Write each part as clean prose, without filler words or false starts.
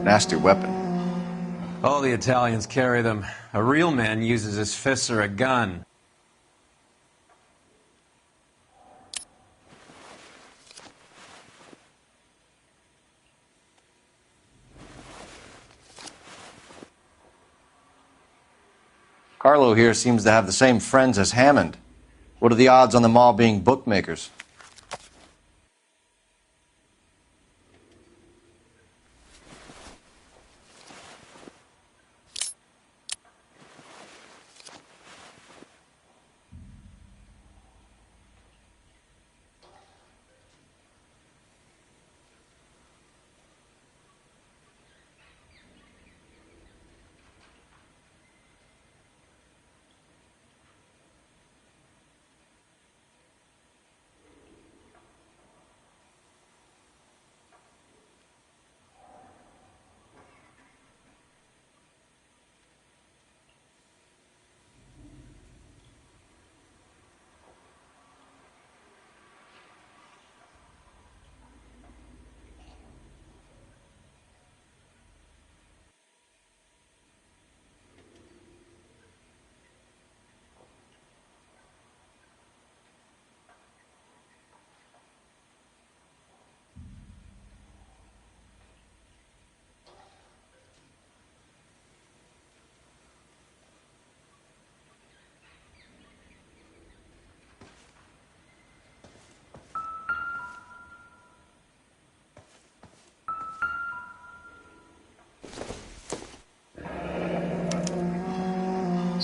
Nasty weapon. All the Italians carry them. A real man uses his fists or a gun. Carlo here seems to have the same friends as Hammond. What are the odds on them all being bookmakers?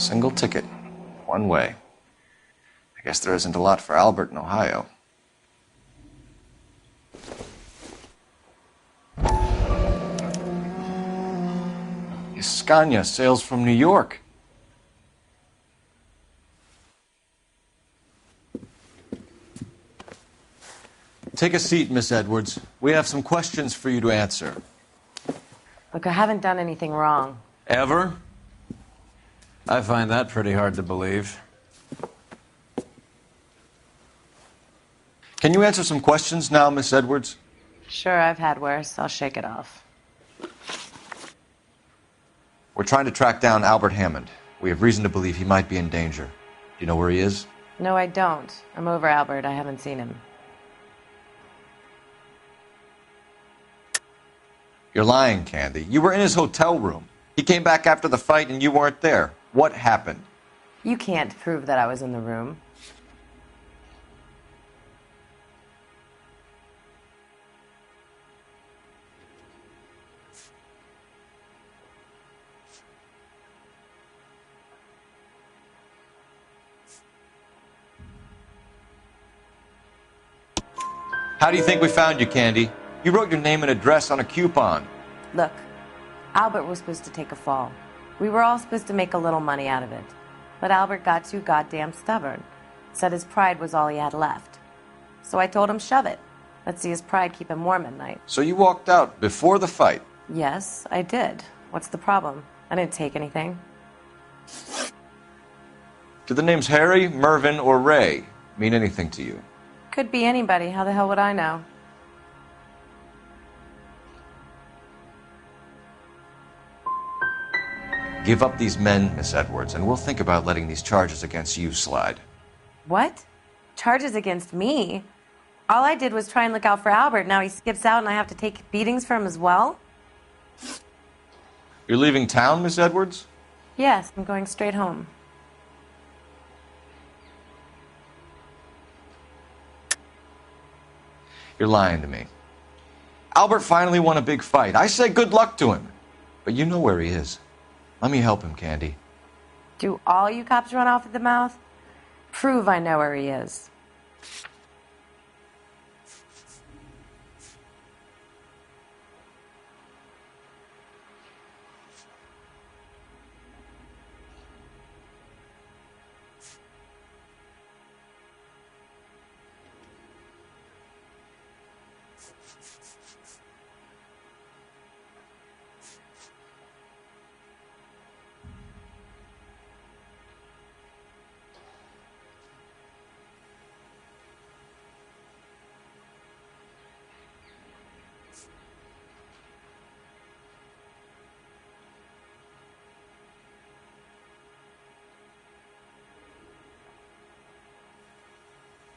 Single ticket. One way. I guess there isn't a lot for Albert in Ohio. Scania sails from New York. Take a seat, Miss Edwards. We have some questions for you to answer. Look, I haven't done anything wrong. Ever? I find that pretty hard to believe. Can you answer some questions now, Miss Edwards? Sure, I've had worse. I'll shake it off. We're trying to track down Albert Hammond. We have reason to believe he might be in danger. Do you know where he is? No, I don't. I'm over Albert. I haven't seen him. You're lying, Candy. You were in his hotel room. He came back after the fight and you weren't there. What happened? You can't prove that I was in the room. How do you think we found you, Candy? You wrote your name and address on a coupon. Look, Albert was supposed to take a fall. We were all supposed to make a little money out of it. But Albert got too goddamn stubborn. Said his pride was all he had left. So I told him, shove it. Let's see his pride keep him warm at night. So you walked out before the fight? Yes, I did. What's the problem? I didn't take anything. Do the names Harry, Mervyn, or Ray mean anything to you? Could be anybody. How the hell would I know? Give up these men, Miss Edwards, and we'll think about letting these charges against you slide. What? Charges against me? All I did was try and look out for Albert. Now he skips out and I have to take beatings for him as well? You're leaving town, Miss Edwards? Yes, I'm going straight home. You're lying to me. Albert finally won a big fight. I say good luck to him. But you know where he is. Let me help him, Candy. Do all you cops run off at the mouth? Prove I know where he is.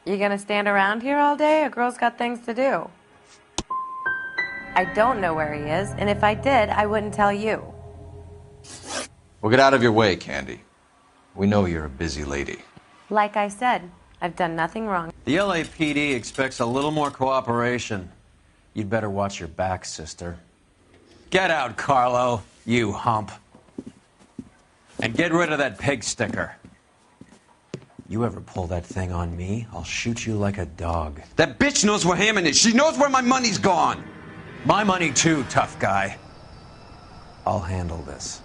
You gonna stand around here all day? A girl's got things to do. I don't know where he is, and if I did, I wouldn't tell you. Well, get out of your way, Candy. We know you're a busy lady. Like I said, I've done nothing wrong. The LAPD expects a little more cooperation. You'd better watch your back, sister. Get out, Carlo, you hump. And get rid of that pig sticker. You ever pull that thing on me, I'll shoot you like a dog. That bitch knows where Hammond is. She knows where my money's gone. My money too, tough guy. I'll handle this.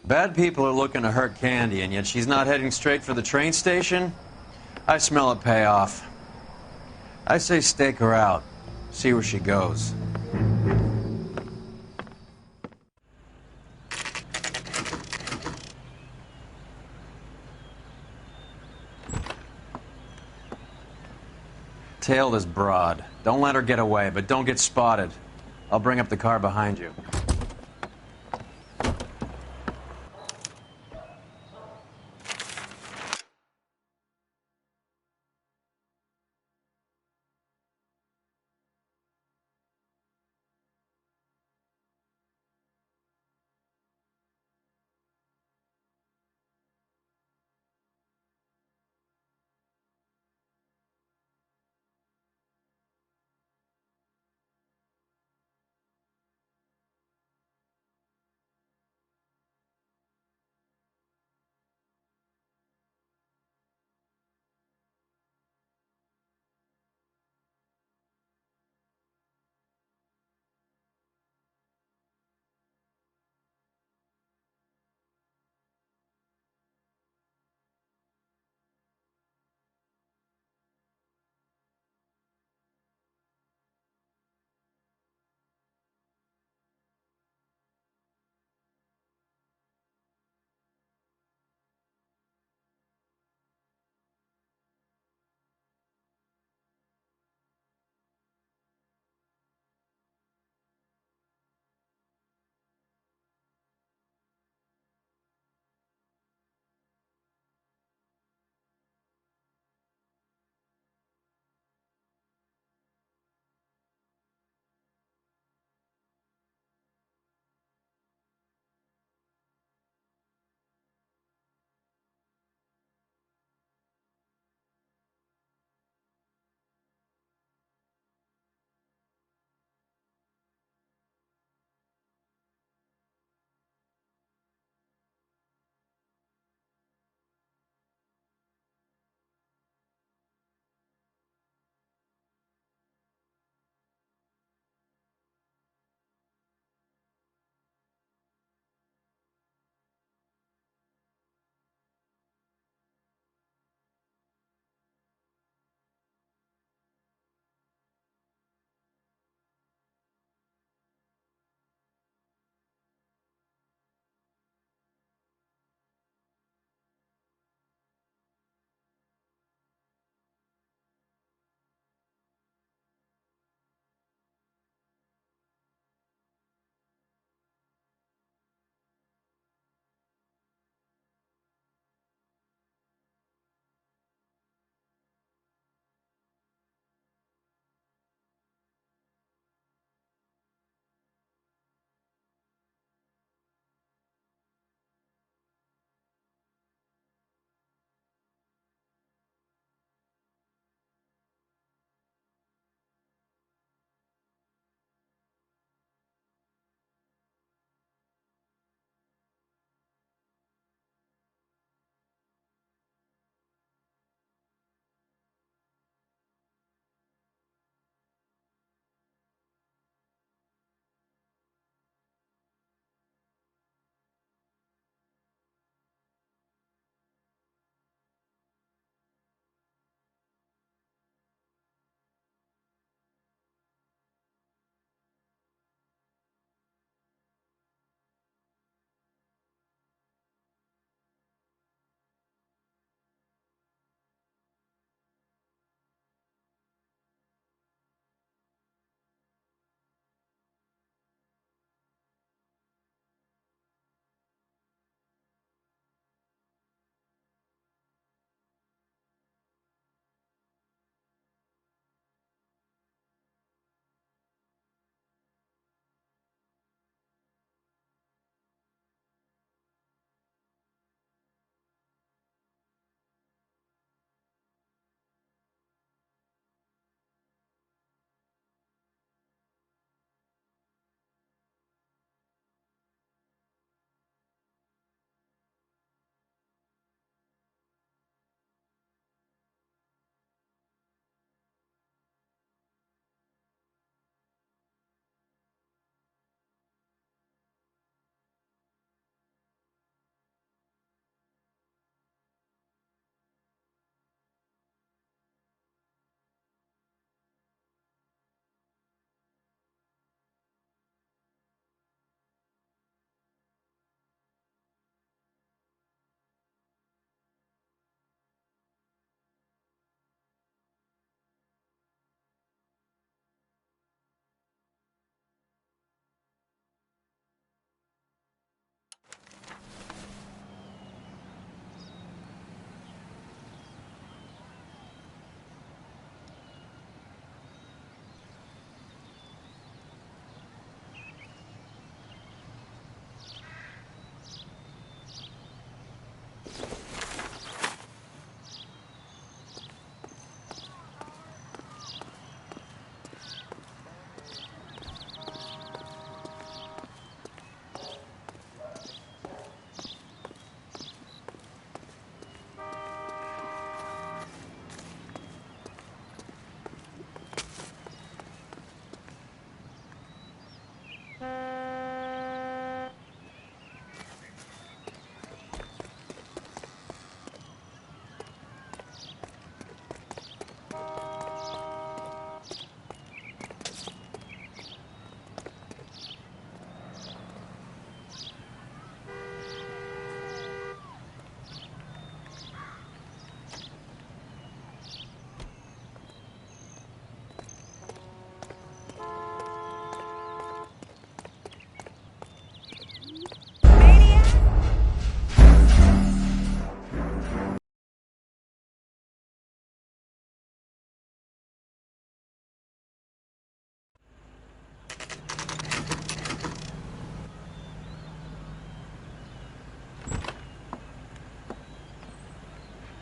Bad people are looking to hurt Candy, and yet she's not heading straight for the train station? I smell a payoff. I say stake her out. See where she goes. Tail this broad. Don't let her get away, but don't get spotted. I'll bring up the car behind you.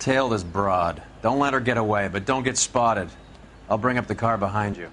Tail this broad. Don't let her get away, but don't get spotted. I'll bring up the car behind you.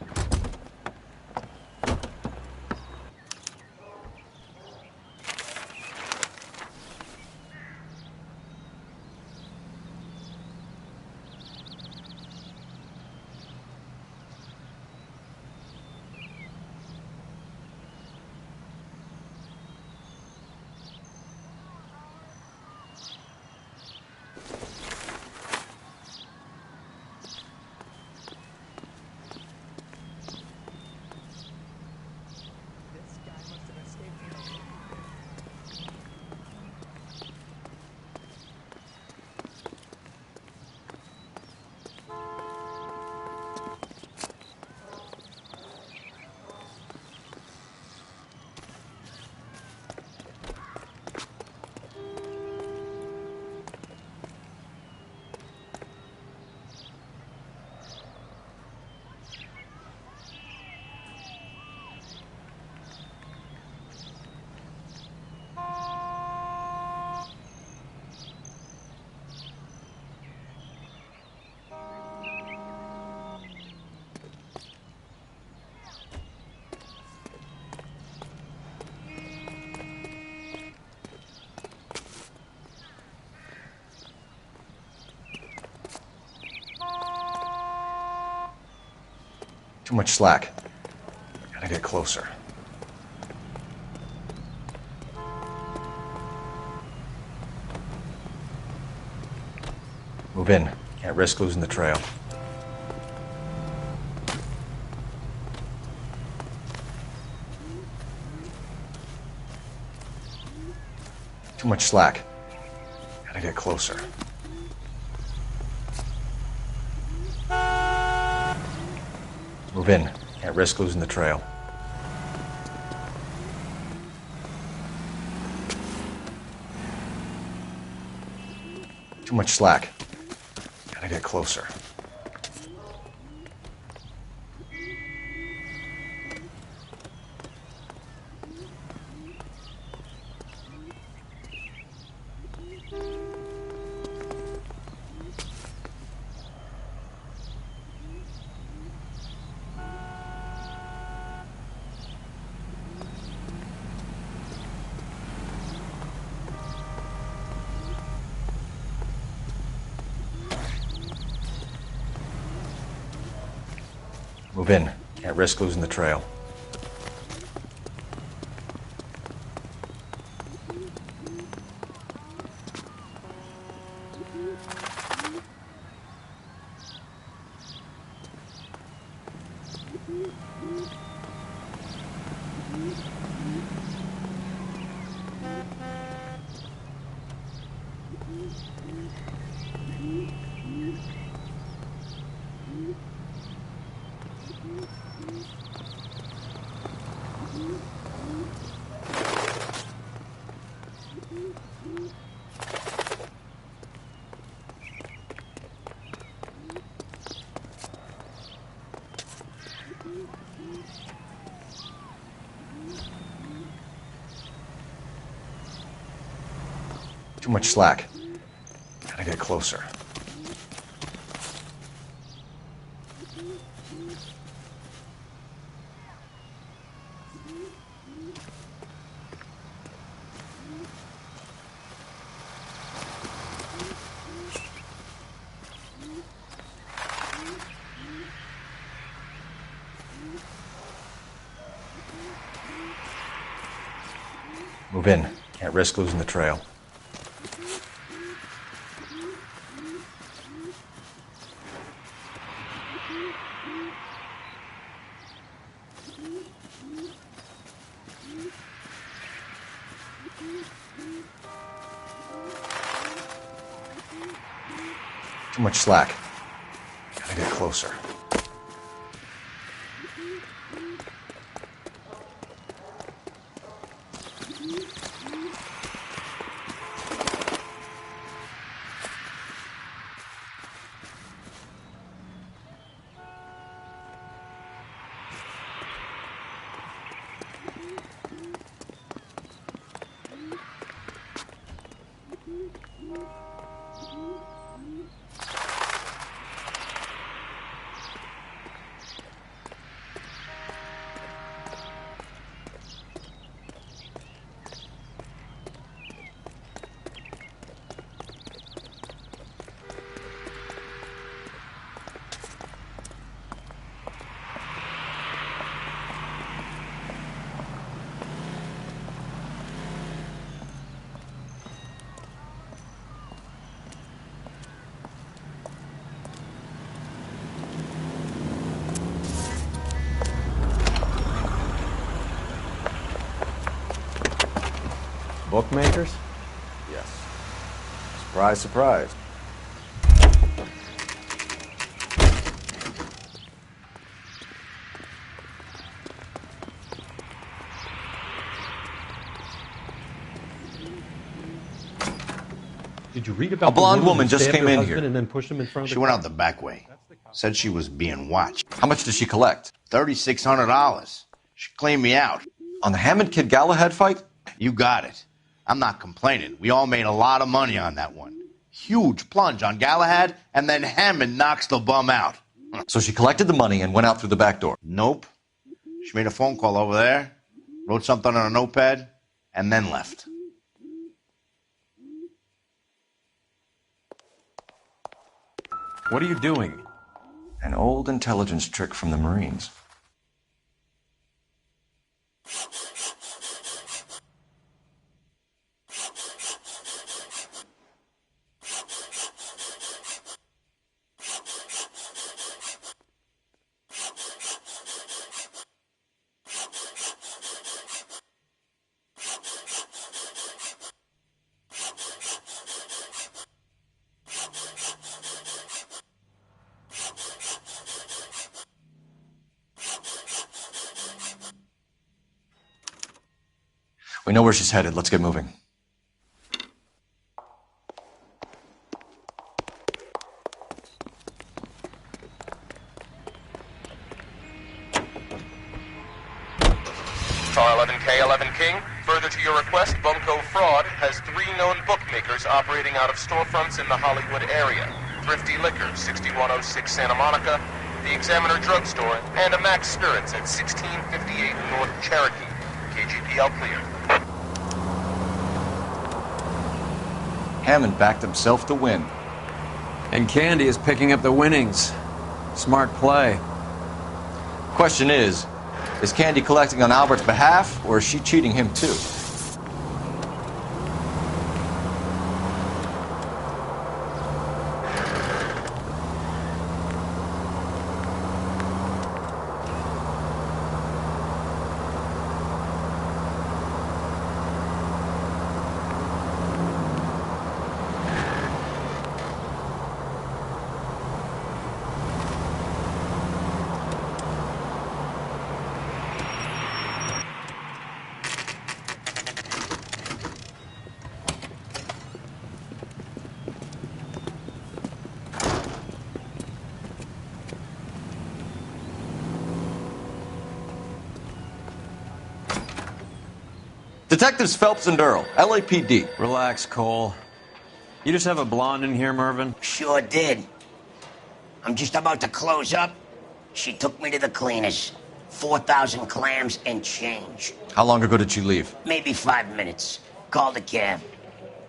Too much slack. Gotta get closer. Move in. Can't risk losing the trail. Too much slack. Gotta get closer. Move in. Can't risk losing the trail. Too much slack. Gotta get closer. Move in. Can't risk losing the trail. Too much slack. Gotta get closer. Move in. Can't risk losing the trail. Too much slack. Gotta get closer. Bookmakers? Yes. Surprise, surprise. Did you read about A blonde the woman who just stabbed came her in husband here. and then pushed him in front of She the went car? out the back way. Said she was being watched. How much did she collect? $3,600. She cleaned me out. On the Hammond Kid Galahad fight? You got it. I'm not complaining. We all made a lot of money on that one. Huge plunge on Galahad, and then Hammond knocks the bum out. So she collected the money and went out through the back door. Nope. She made a phone call over there, wrote something on a notepad, and then left. What are you doing? An old intelligence trick from the Marines. We know where she's headed. Let's get moving. Car 11K, 11 King. Further to your request, Bunko Fraud has 3 known bookmakers operating out of storefronts in the Hollywood area. Thrifty Liquor, 6106 Santa Monica, the Examiner Drugstore, and a Max Spirits at 1658 North Cherokee. KGPL clear. Hammond backed himself to win. And Candy is picking up the winnings. Smart play. Question is Candy collecting on Albert's behalf, or is she cheating him too? Detectives Phelps and Earl, LAPD. Relax, Cole. You just have a blonde in here, Mervyn? Sure did. I'm just about to close up. She took me to the cleaners. 4,000 clams and change. How long ago did she leave? Maybe 5 minutes. Called a cab.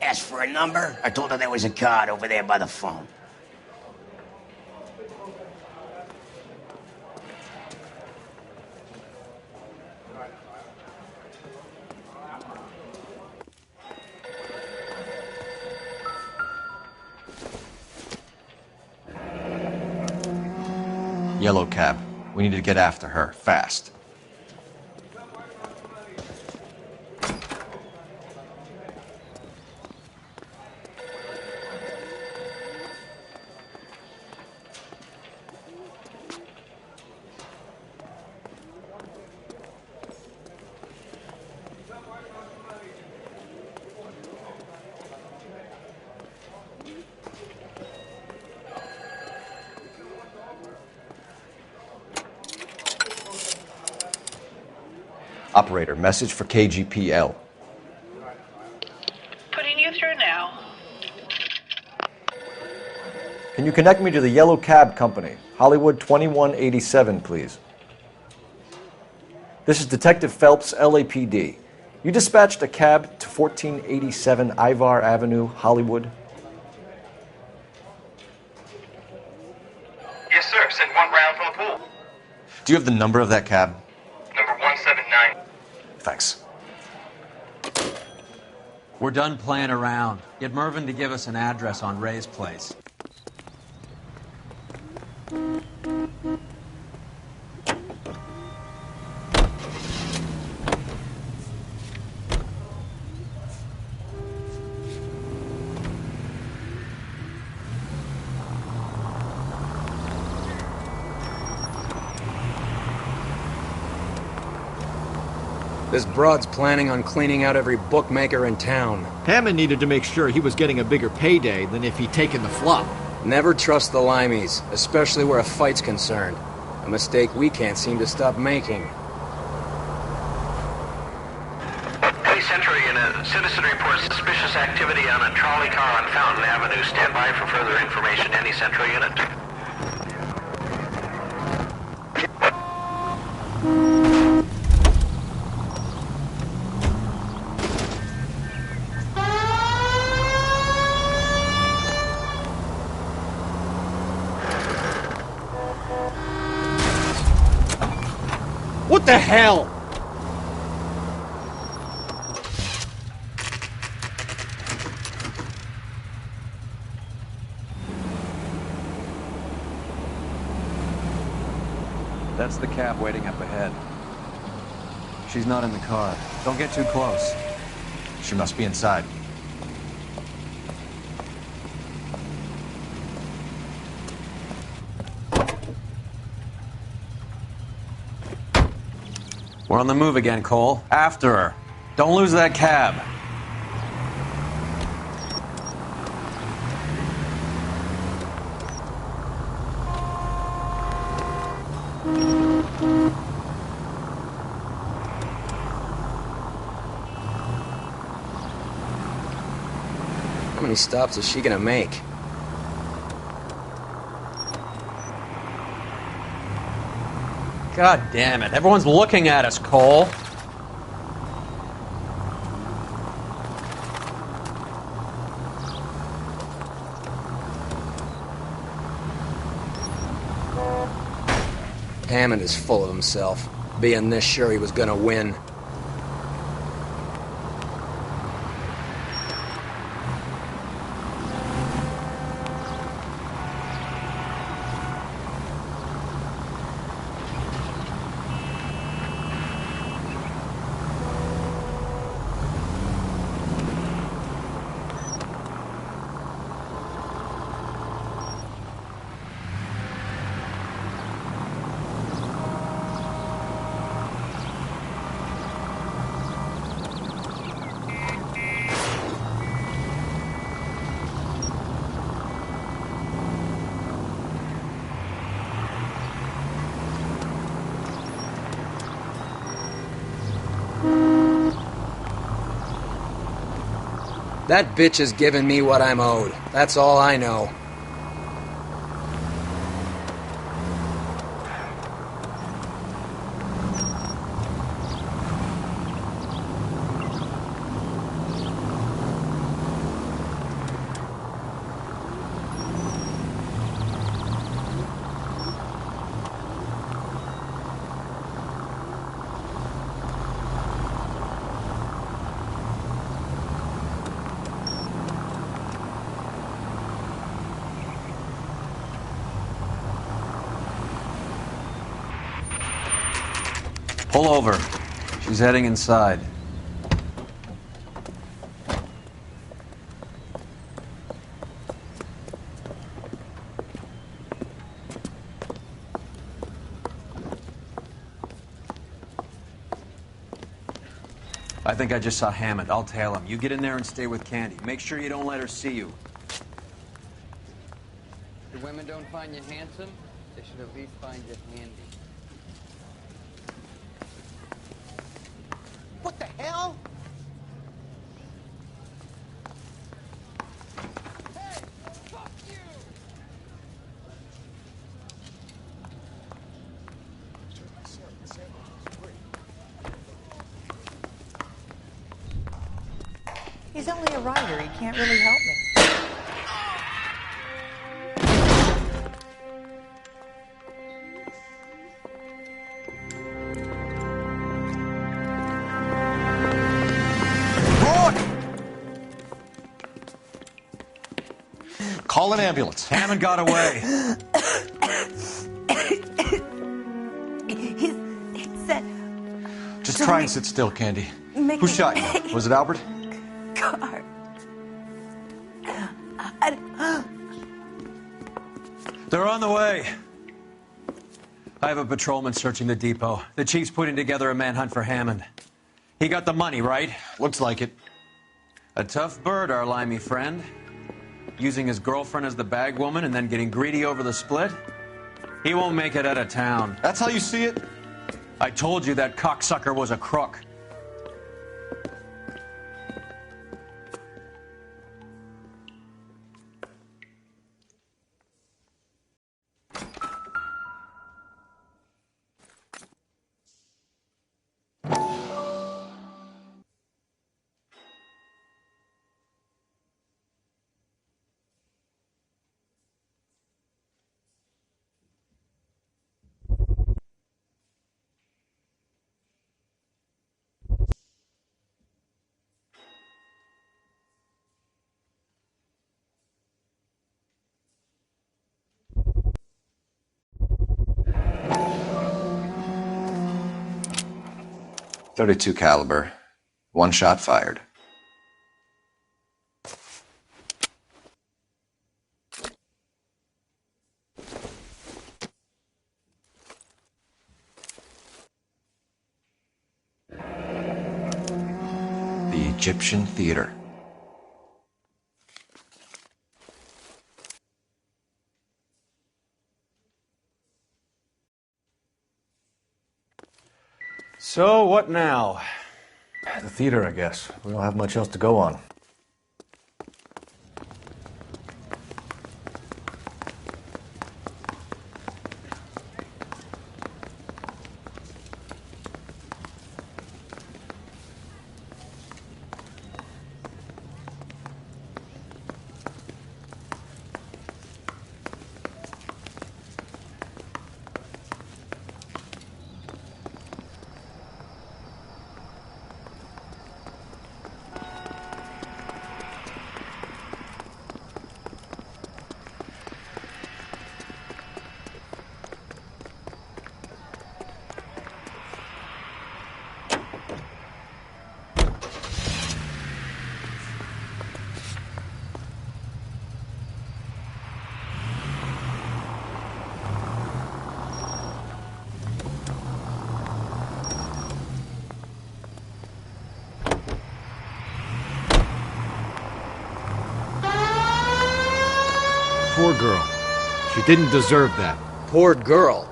Asked for a number. I told her there was a card over there by the phone. Yellow cab. We need to get after her, fast. Operator, message for KGPL. Putting you through now. Can you connect me to the Yellow Cab Company, Hollywood 2187, please? This is Detective Phelps, LAPD. You dispatched a cab to 1487 Ivar Avenue, Hollywood? Yes, sir. Send one round from the pool. Do you have the number of that cab? Number 179. Thanks. We're done playing around. Get Mervyn to give us an address on Ray's place. This broad's planning on cleaning out every bookmaker in town. Hammond needed to make sure he was getting a bigger payday than if he'd taken the flop. Never trust the limeys, especially where a fight's concerned. A mistake we can't seem to stop making. Police Central Unit, citizen reports suspicious activity on a trolley car on Fountain Avenue. Stand by for further information. Any Central Unit. What the hell? That's the cab waiting up ahead. She's not in the car. Don't get too close. She must be inside. We're on the move again, Cole. After her. Don't lose that cab. How many stops is she gonna make? God damn it. Everyone's looking at us, Cole. Hammond is full of himself, being this sure he was gonna win. That bitch has given me what I'm owed. That's all I know. Pull over. She's heading inside. I think I just saw Hammond. I'll tail him. You get in there and stay with Candy. Make sure you don't let her see you. If the women don't find you handsome, they should at least find you handy. What the hell? Hey, fuck you! He's only a writer. He can't really help me. Call an ambulance. Hammond got away. He said... Just try and sit still, Candy. Who shot you? Was it Albert? Car. They're on the way. I have a patrolman searching the depot. The chief's putting together a manhunt for Hammond. He got the money, right? Looks like it. A tough bird, our limey friend. Using his girlfriend as the bag woman and then getting greedy over the split. He won't make it out of town. That's how you see it? I told you that cocksucker was a crook. .32 caliber. One shot fired. The Egyptian Theater. So, what now? The theater, I guess. We don't have much else to go on. Poor girl. She didn't deserve that. Poor girl.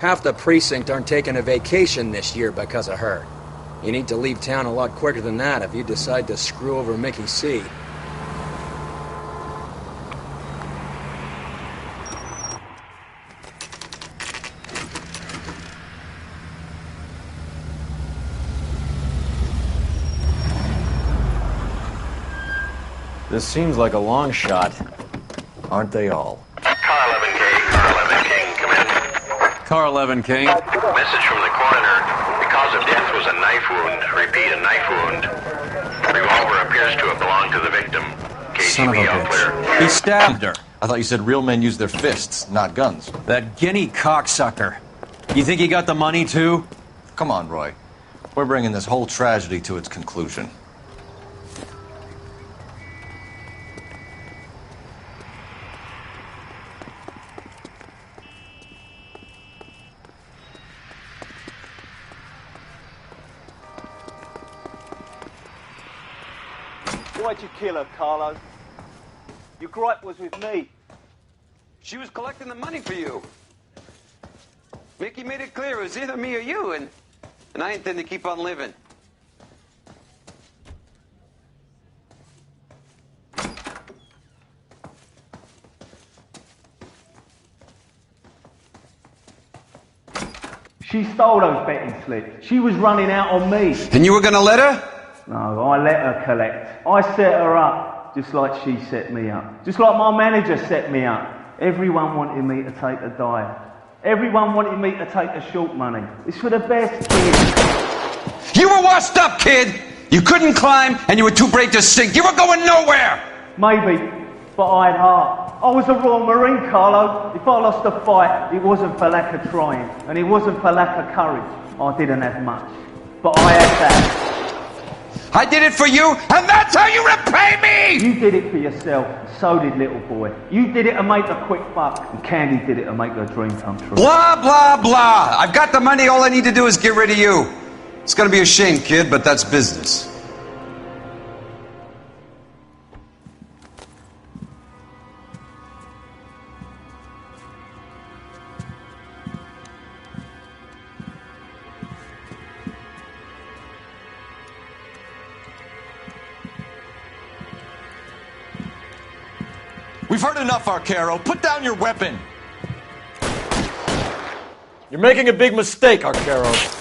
Half the precinct aren't taking a vacation this year because of her. You need to leave town a lot quicker than that if you decide to screw over Mickey C. This seems like a long shot. Aren't they all? Car 11K, Car 11 King, come in. Car 11 King. Message from the coroner. The cause of death was a knife wound. Repeat, a knife wound. The revolver appears to have belonged to the victim. Son of a KGB all clear. bitch. He stabbed her. I thought you said real men use their fists, not guns. That guinea cocksucker. You think he got the money too? Come on, Roy. We're bringing this whole tragedy to its conclusion. Why'd you kill her, Carlo? Your gripe was with me. She was collecting the money for you. Mickey made it clear it was either me or you, and I intend to keep on living. She stole those betting slips. She was running out on me. And you were gonna let her? No, I let her collect. I set her up, just like she set me up. Just like my manager set me up. Everyone wanted me to take a dive. Everyone wanted me to take the short money. It's for the best, kid. You were washed up, kid! You couldn't climb, and you were too brave to sink. You were going nowhere! Maybe, but I had heart. I was a Royal Marine, Carlo. If I lost a fight, it wasn't for lack of trying, and it wasn't for lack of courage. I didn't have much, but I had that. I did it for you, and that's how you repay me! You did it for yourself, so did little boy. You did it to make a quick buck, and Candy did it to make her dream come true. Blah, blah, blah. I've got the money, all I need to do is get rid of you. It's gonna be a shame, kid, but that's business. We've heard enough, Arcaro. Put down your weapon. You're making a big mistake, Arcaro.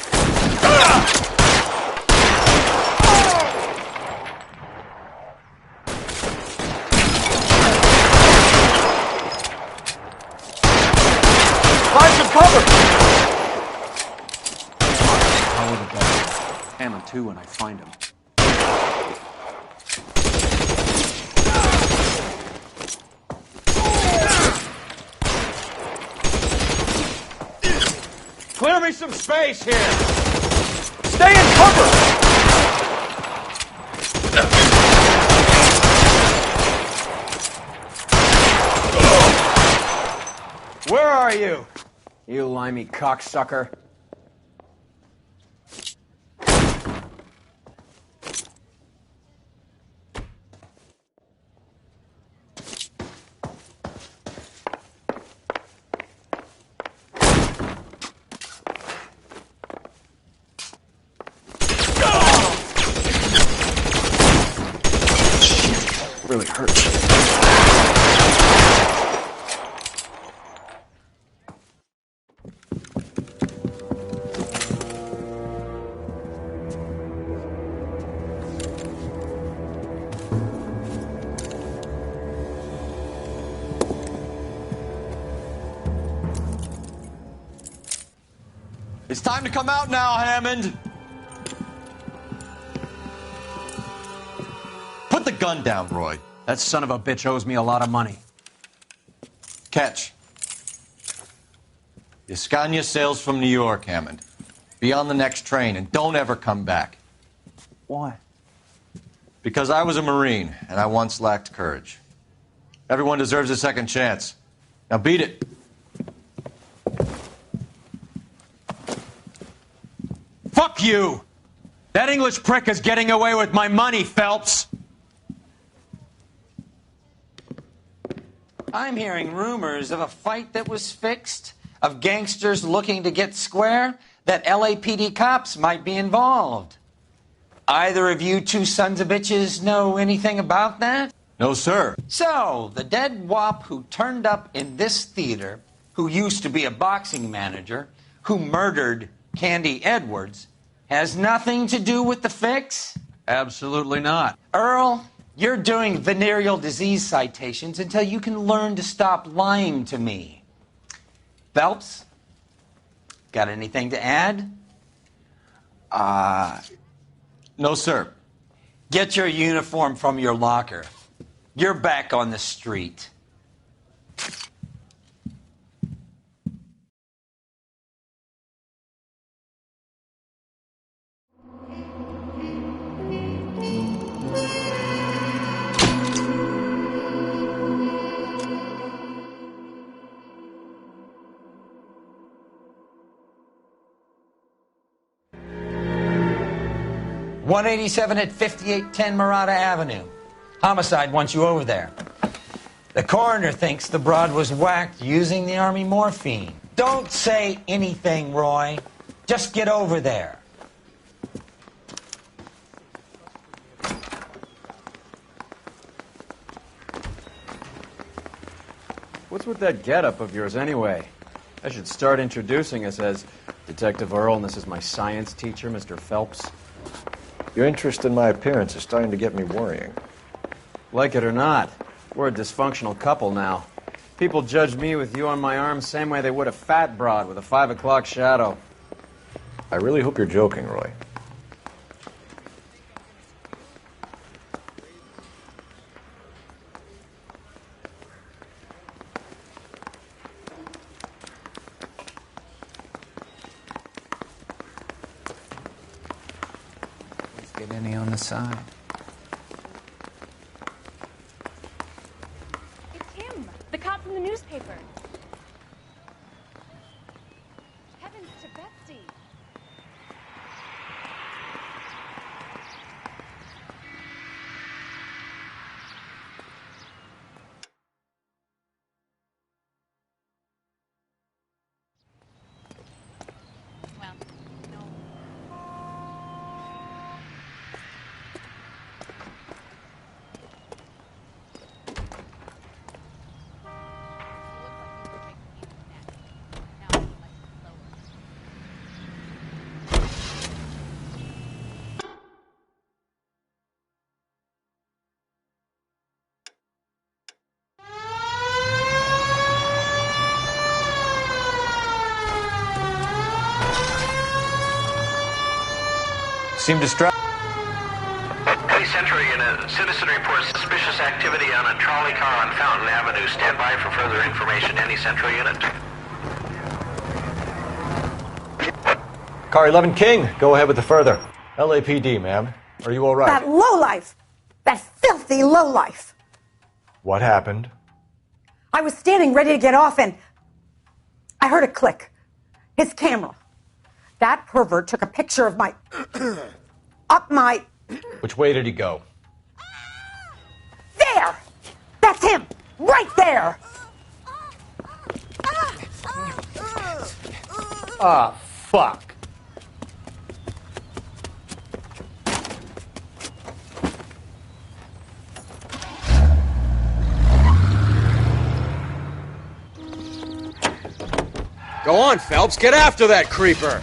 Find some cover! I'll look at that. Hammond too when I find him. Clear me some space here! Stay in cover! Where are you? You limey cocksucker. Really hurts. It's time to come out now, Hammond. Put the gun down, Roy. That son of a bitch owes me a lot of money. Catch. Yascania sails from New York, Hammond. Be on the next train and don't ever come back. Why? Because I was a Marine and I once lacked courage. Everyone deserves a second chance. Now beat it. Fuck you! That English prick is getting away with my money, Phelps! I'm hearing rumors of a fight that was fixed, of gangsters looking to get square, that LAPD cops might be involved. Either of you two sons of bitches know anything about that? No, sir. So, the dead wop who turned up in this theater, who used to be a boxing manager, who murdered Candy Edwards, has nothing to do with the fix? Absolutely not. Earl, you're doing venereal disease citations until you can learn to stop lying to me. Phelps, got anything to add? No, sir. Get your uniform from your locker. You're back on the street. .187 at 5810 Murata Avenue. Homicide wants you over there. The coroner thinks the broad was whacked using the Army morphine. Don't say anything, Roy. Just get over there. What's with that getup of yours anyway? I should start introducing us as Detective Earl, and this is my science teacher, Mr. Phelps. Your interest in my appearance is starting to get me worrying. Like it or not, we're a dysfunctional couple now. People judge me with you on my arm same way they would a fat broad with a 5 o'clock shadow. I really hope you're joking, Roy. Get any on the side. It's him, the cop from the newspaper. Heavens to Betsy. seem distracted. Police Century in a citizen reports suspicious activity on a trolley car on Fountain Avenue. Stand by for further information. Any Central unit. Car 11 King, go ahead with the further. LAPD, ma'am. Are you all right? That lowlife! That filthy lowlife! What happened? I was standing ready to get off and I heard a click. His camera. That pervert took a picture of my... up my... Which way did he go? There! That's him! Right there! Ah, fuck. Go on, Phelps, get after that creeper!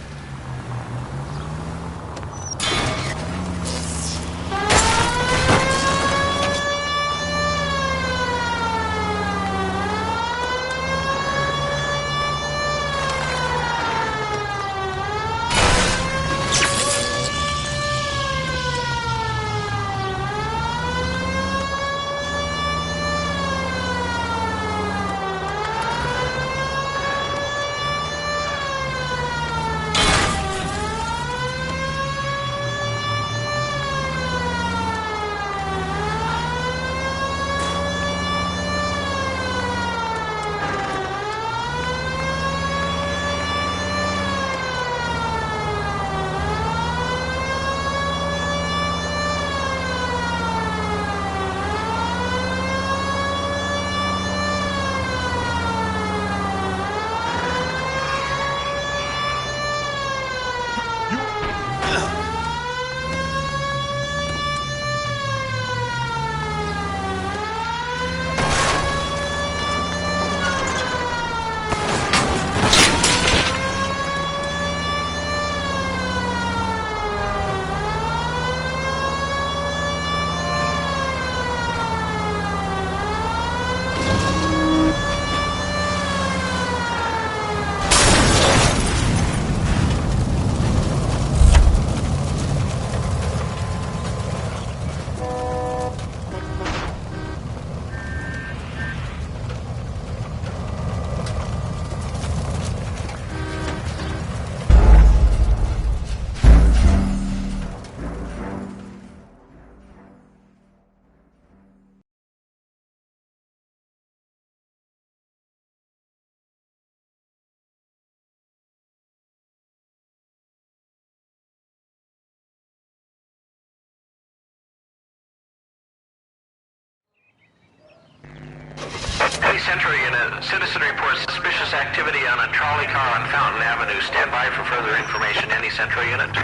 Police Century in a citizen reports suspicious activity on a trolley car on Fountain Avenue. Stand by for further information. Any Central unit.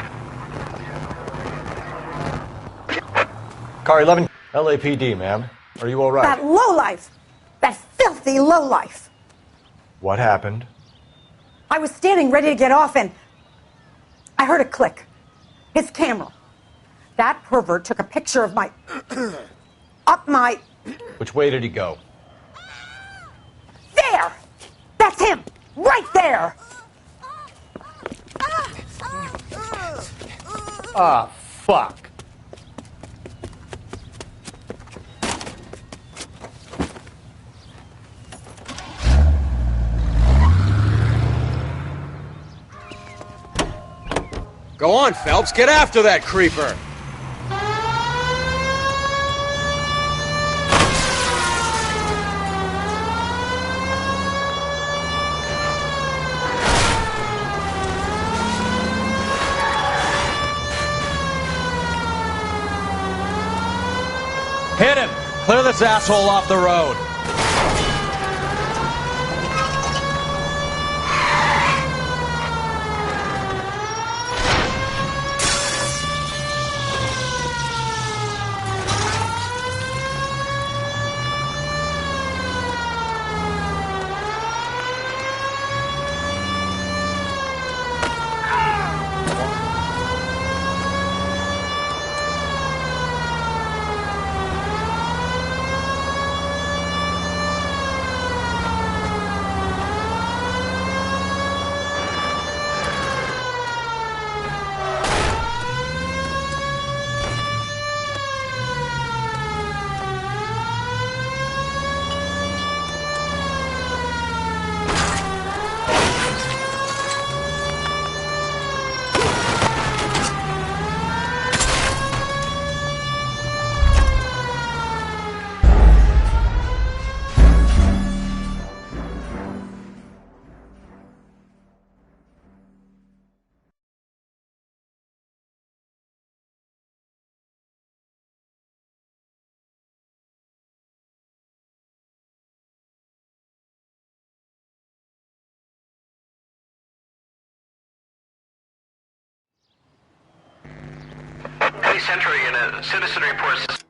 Car 11, LAPD, ma'am. Are you all right? That lowlife! That filthy lowlife! What happened? I was standing ready to get off and I heard a click. His camera. That pervert took a picture of my... up my... Which way did he go? There! That's him! Right there! Ah, fuck. Go on, Phelps, get after that creeper! Hit him! Clear this asshole off the road. Century in a citizen report.